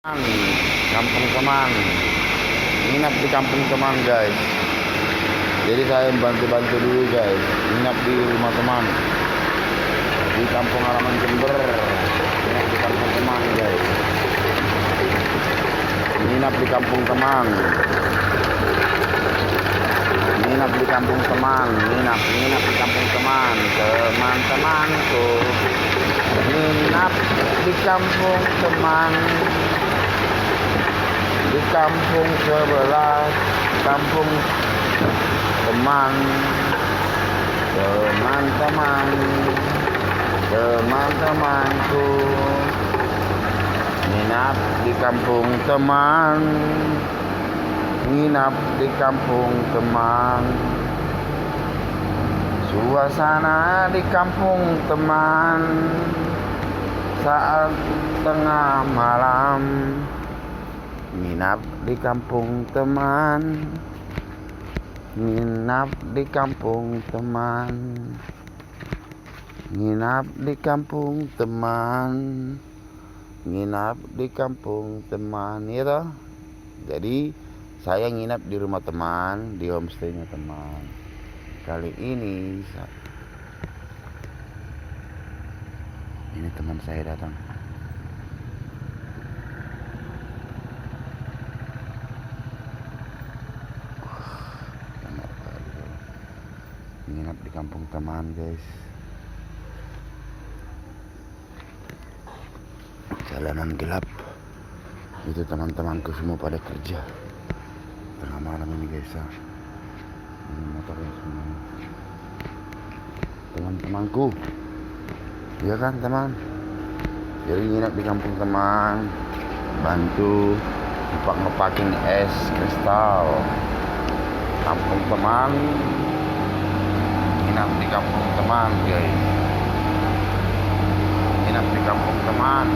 Kampung teman, nginap di kampung teman guys. Jadi saya bantu-bantu dulu guys, nginap di rumah teman di kampung halaman Jember. Nginap di kampung teman guys, nginap di kampung teman, nginap di kampung teman, nginap di kampung teman, teman-temanku. Nginap di kampung teman, di kampung sebelah, kampung teman, teman-teman, teman-temanku. Nginap di kampung teman, nginap di kampung teman. Suasana di kampung teman saat tengah malam. Nginap di kampung teman, nginap di kampung teman, nginap di kampung teman, nginap di kampung teman, ya toh. Jadi saya nginap di rumah teman, di homestaynya teman. Kali ini teman saya datang. Nginap di kampung teman guys. Jalanan gelap. Itu teman-temanku semua pada kerja tengah malam ini guys. Ini motornya semua teman-temanku, ya kan teman. Jadi nginap di kampung teman, bantu ngepakin es kristal. Kampung teman, nginap di kampung teman guys, nginap di kampung teman.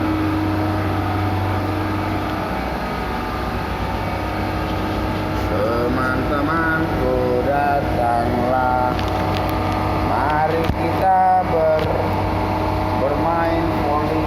Teman-temanku datanglah, mari kita bermain voli.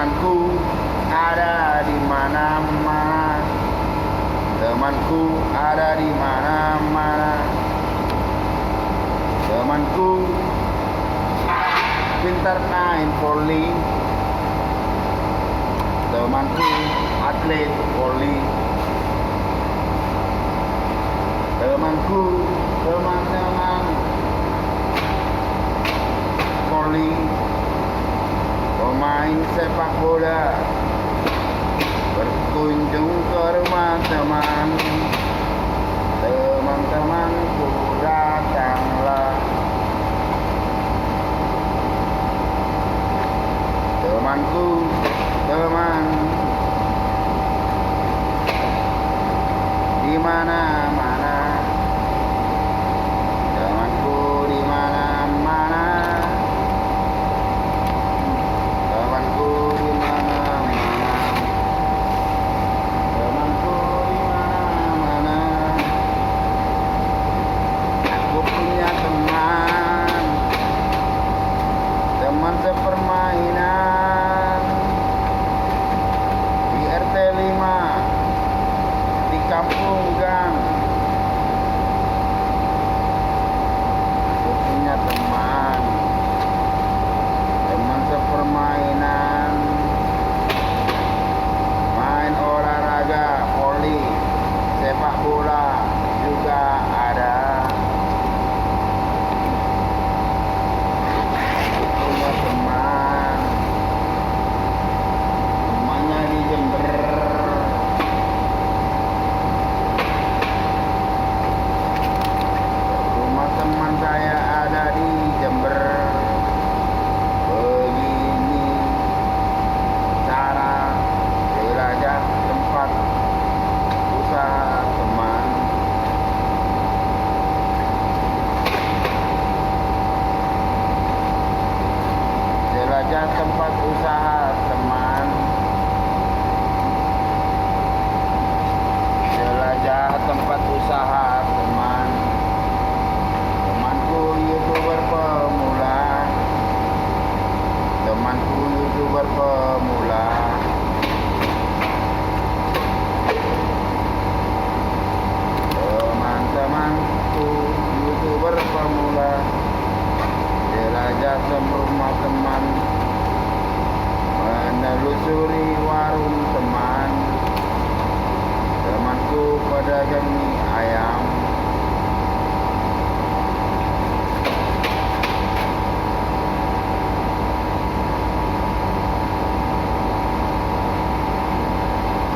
Temanku ada di mana-mana. Temanku ada di mana-mana. Temanku pintar main voli. Temanku atlet voli. Temanku, teman-teman voli, pemain sepak bola, berkunjung ke rumah teman. Teman-temanku datanglah. Temanku, teman di mana-mana. Temanku di mana-mana. Temanku di mana-mana. Temanku di mana-mana. Aku punya teman, teman sepermainan di RT 5 di Kampung Gang. Aku punya teman, teman sepermainan, main olahraga, voli, sepak bola juga ada. Aku punya teman, rumahnya di Jember. Rumah teman saya ada di Jember. Begini cara jelajah tempat usaha teman. Jelajah tempat usaha teman. Jelajah tempat usaha teman. Temanku YouTuber pemula. Temanku YouTuber pemula. Teman-temanku YouTuber pemula. Jelajah rumah teman, menelusuri warung teman. Temanku pedagang mie ayam.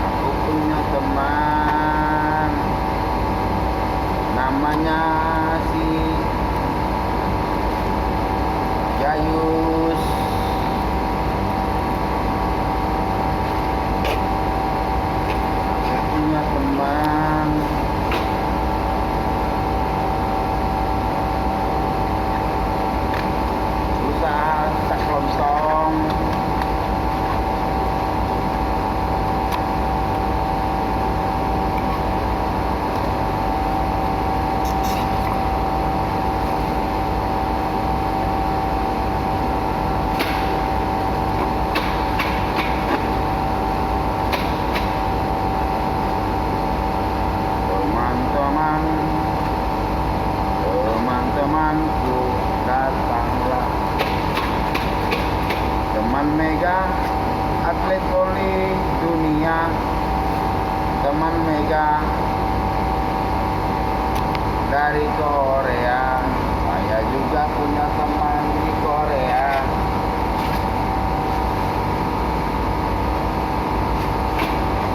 Aku punya teman, namanya si Gayus. Aku punya teman, usaha sak lontong. Teman-teman, teman-temanku datanglah. Teman Mega, atlet voli dunia. Teman Mega dari Korea. Saya juga punya teman di Korea.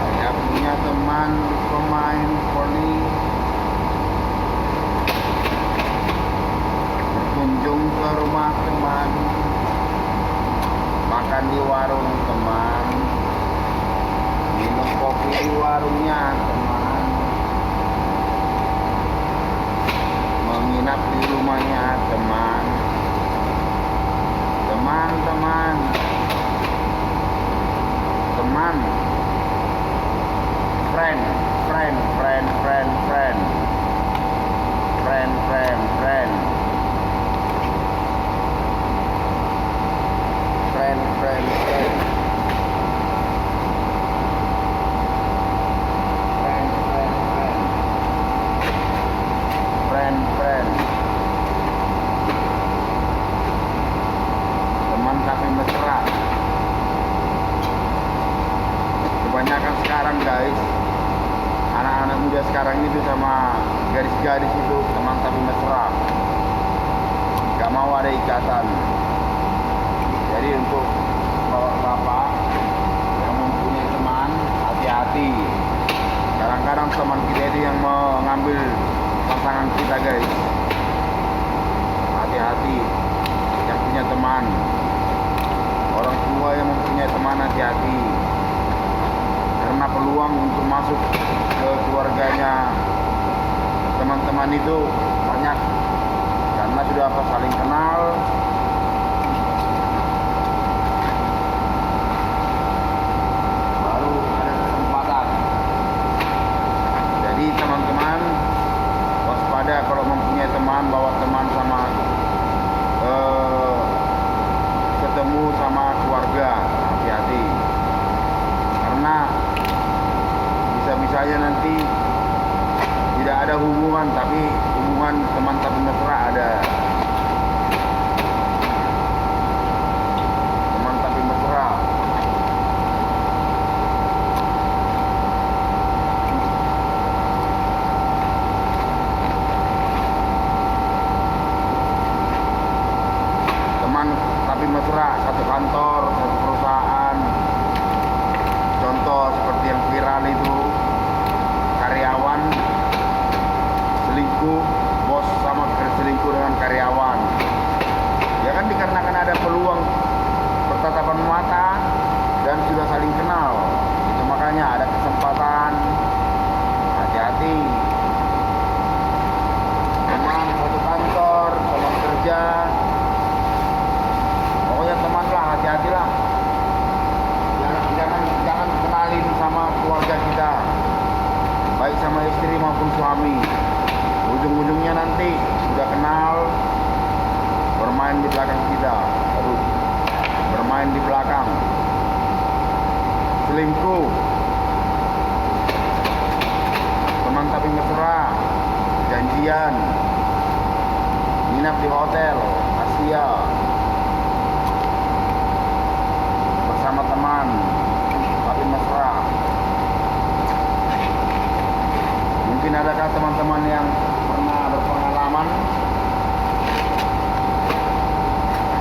Saya punya teman pemain voli. Berkunjung ke rumah teman, makan di warung teman, minum kopi di warungnya teman, menginap di rumahnya teman. Teman-teman, teman, friend, friend, friend, friend, friend, friend, friend, friend, friend, friend, friend. sekarang itu sama garis-garis itu teman tapi mesra, gak mau ada ikatan. Jadi untuk bapak yang mempunyai teman, hati-hati. Kadang-kadang teman kita itu yang mengambil pasangan kita guys. Hati-hati yang punya teman. Orang tua yang mempunyai teman, hati-hati. Karena peluang untuk masuk ke keluarganya teman-teman itu banyak. Karena sudah saling kenal. Baru ada kesempatan. Jadi teman-teman waspada kalau mempunyai teman, bawa teman sama ketemu sama keluarga, hati-hati. Karena bisa-bisanya nanti tidak ada hubungan, tapi hubungan teman tapi mesra ada. Teman tapi mesra. Teman tapi mesra, satu kantor, satu perusahaan. Contoh seperti yang viral itu, karyawan selingkuh, bos sama selingkuh dengan karyawan. Ya kan dikarenakan ada peluang bertatapan mata dan sudah saling kenal. Itu makanya ada kesempatan. Hati-hati. Teman satu kantor, teman kerja. Pokoknya teman lah, hati-hatilah. Jangan kenalin sama keluarga kita, baik sama istri maupun suami. Ujung-ujungnya nanti sudah kenal, bermain di belakang kita. Aduh, bermain di belakang, selingkuh. Teman tapi mesra, janjian, nginap di hotel Asia bersama teman tapi mesra. Mungkin adakah teman-teman yang pernah berpengalaman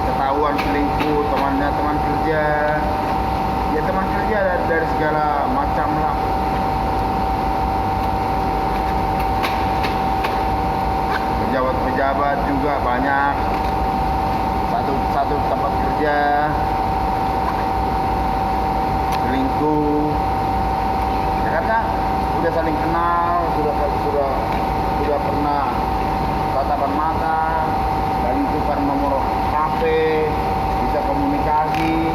ketahuan selingkuh temannya, teman kerja. Ya teman kerja dari segala macam lah. Pejabat-pejabat juga banyak. Satu tempat kerja selingkuh. Ya karena sudah saling kenal, sudah pernah tatapan mata, saling tukar nomor HP, bisa komunikasi.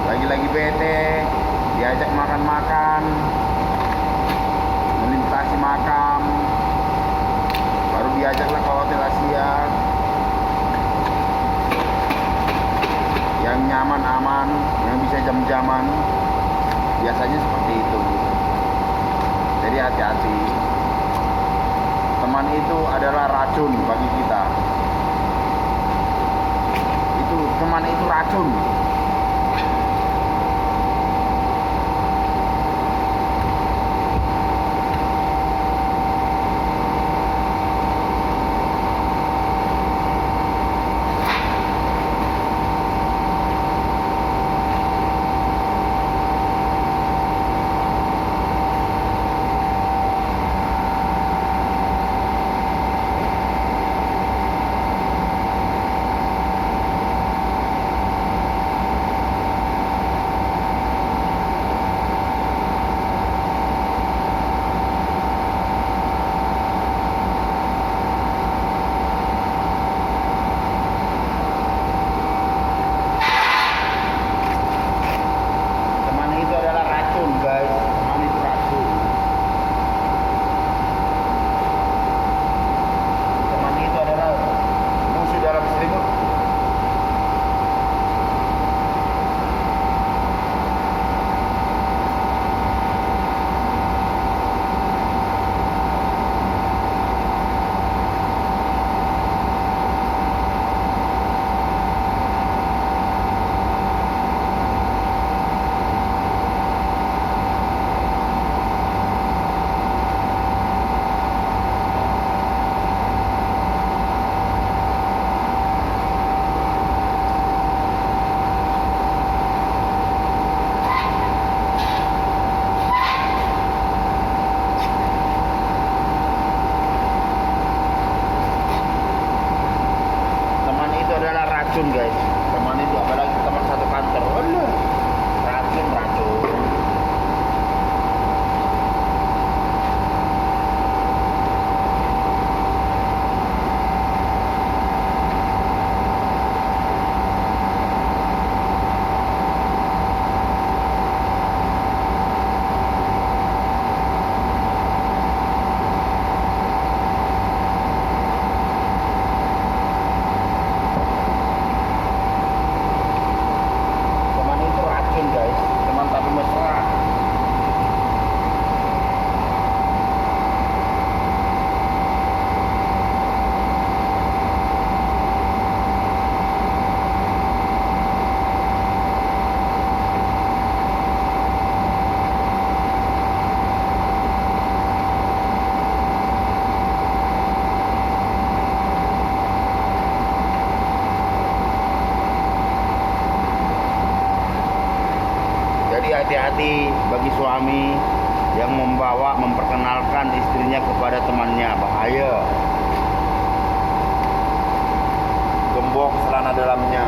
Lagi-lagi bete, diajak makan-makan, melintasi makam, baru diajaklah ke hotel Asia yang nyaman, aman, yang bisa jam-jaman. Biasanya seperti itu. Jadi hati-hati. Teman itu adalah racun bagi kita. Teman itu racun. racun guys. Teman itu apalagi teman satu kantor. Aduh, racun. Hati-hati bagi suami yang memperkenalkan istrinya kepada temannya, bahaya. Gembok celana dalamnya.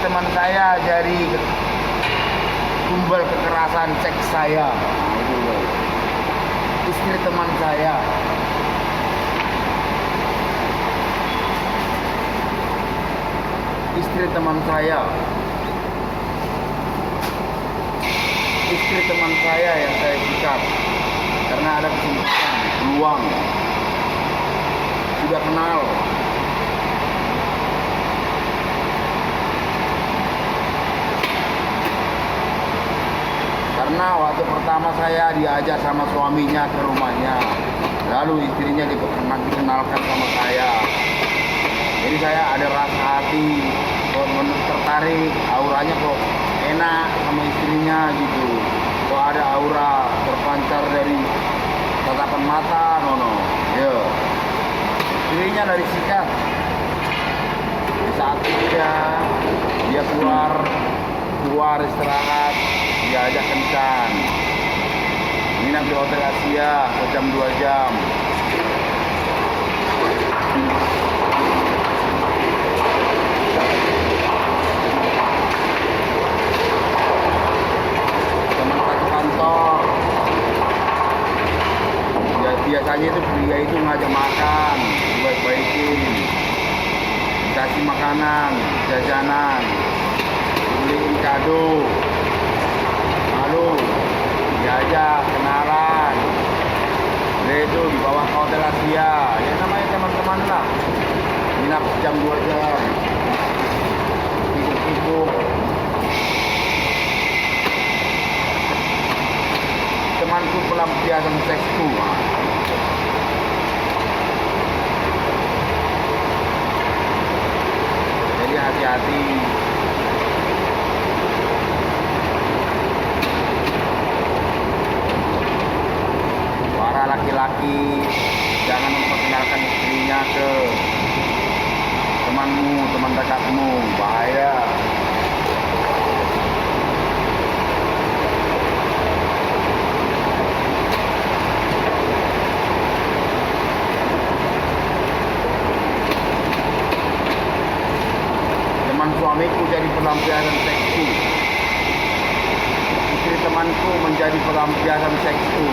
Teman saya dari tumbal kekerasan seks saya. Nah, itu loh. Istri teman saya. Istri teman saya. Istri teman saya yang saya sikat karena ada kesempatan, peluang. Sudah kenal. Karena waktu pertama saya diajak sama suaminya ke rumahnya, lalu istrinya dikenalkan sama saya. Jadi saya ada rasa hati, kok tertarik, auranya kok enak sama istrinya gitu. Kok ada aura terpancar dari tatapan mata, nono. Ya, istrinya dari sikat. Saat dia keluar istirahat, diajak kencan, nginap di Hotel Asia sejam 2 jam. biasanya itu pria itu ngajak makan, baik-baikin, kasih makanan, jajanan, beliin kado, lalu diajak kenalan, itu di bawah hotel Asia, ya namanya teman-teman lah, nginap jam 2 jam, sibuk-sibuk. Temanku pelampiasan seksku. Jadi hati-hati. Para laki-laki jangan memperkenalkan istrinya ke temanmu, teman dekatmu, bahaya. Suamiku jadi pelampiasan seksku, istri temanku menjadi pelampiasan seksku.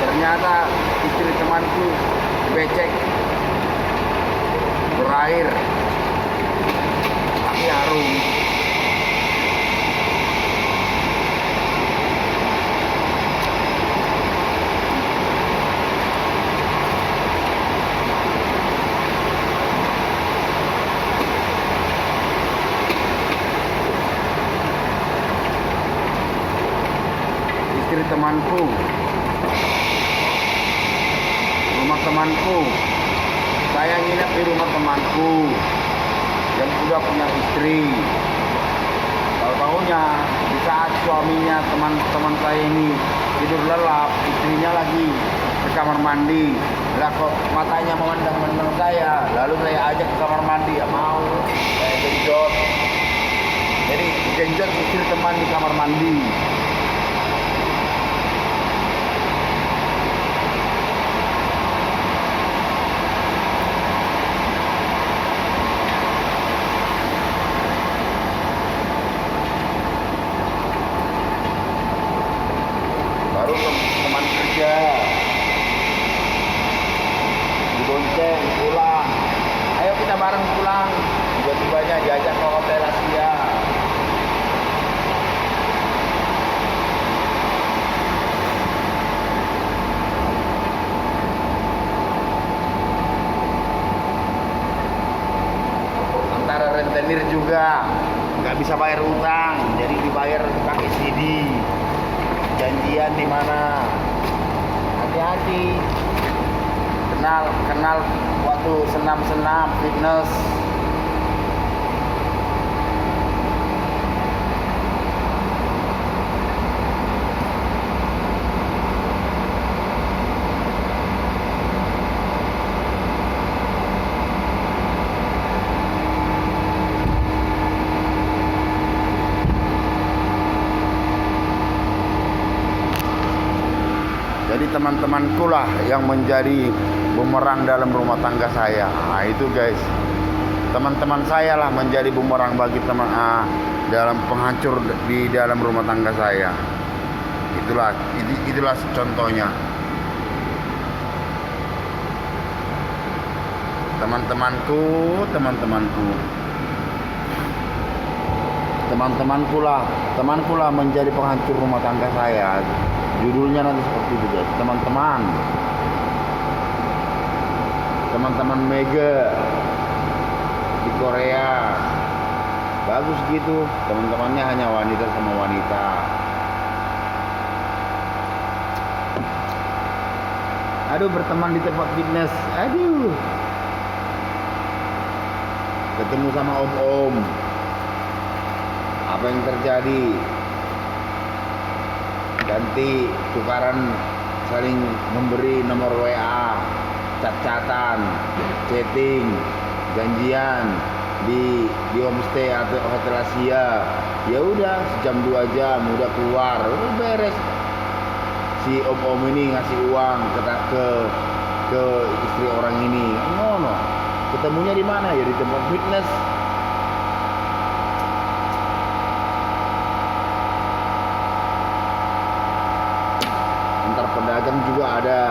Ternyata istri temanku becek, berair, tapi harum. Istri temanku, rumah temanku, saya nginep di rumah temanku yang sudah punya istri. Tahu-tahunya di saat suaminya teman-teman saya ini tidur lelap, istrinya lagi ke kamar mandi. Lah kok matanya memandang-mandang saya, lalu saya ajak ke kamar mandi, ya mau, saya genjot. Jadi genjot istri teman di kamar mandi. Teman kerja dibonceng pulang, ayo kita bareng pulang, tiba-tibanya diajak ke hotel Asia. Antara rentenir juga nggak bisa bayar utang, jadi dibayar pakai CD. Janjian di mana? Hati-hati. Kenal waktu senam-senam fitness. Jadi teman-temanku lah yang menjadi bumerang dalam rumah tangga saya. Nah itu guys, teman-teman saya lah menjadi bumerang bagi dalam penghancur di dalam rumah tangga saya. Itulah contohnya. Temanku lah menjadi penghancur rumah tangga saya. Judulnya nanti seperti itu guys, teman-teman Mega di Korea, bagus gitu, teman-temannya hanya wanita sama wanita. Aduh, berteman di tempat fitness, aduh, ketemu sama om-om, apa yang terjadi? Ganti tukaran, saling memberi nomor WA, cat-catan, chatting, janjian di homestay atau hotel Asia. Ya udah, sejam 2 jam udah keluar, udah beres. Si om-om ini ngasih uang ke istri orang ini. Ngono. Ketemunya di mana? Ya di tempat fitness. juga ada.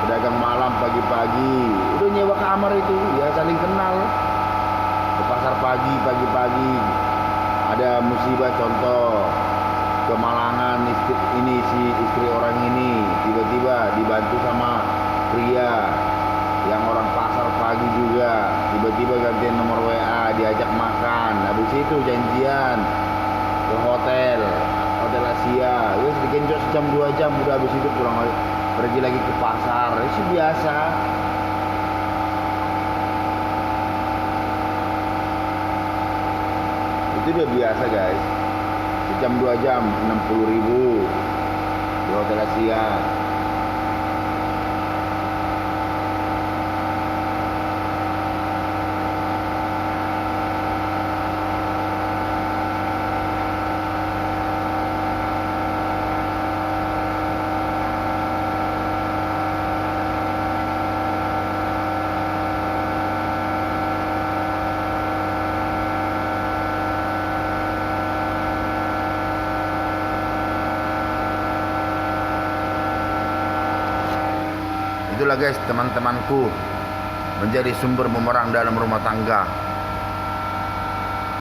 Pedagang malam pagi-pagi udah nyewa kamar itu ya, saling kenal. Ke pasar pagi-pagi ada musibah, contoh kemalangan istri orang ini tiba-tiba dibantu sama pria yang orang pasar pagi juga, tiba-tiba gantian nomor WA, diajak makan, habis itu janjian ke hotel Asia, wes digenjot sejam 2 jam, udah habis itu pulang lagi, pergi lagi ke pasar, itu biasa. Itu udah biasa guys, sejam 2 jam 60.000 di hotel Asia. Itulah guys teman-temanku, menjadi sumber bumerang dalam rumah tangga.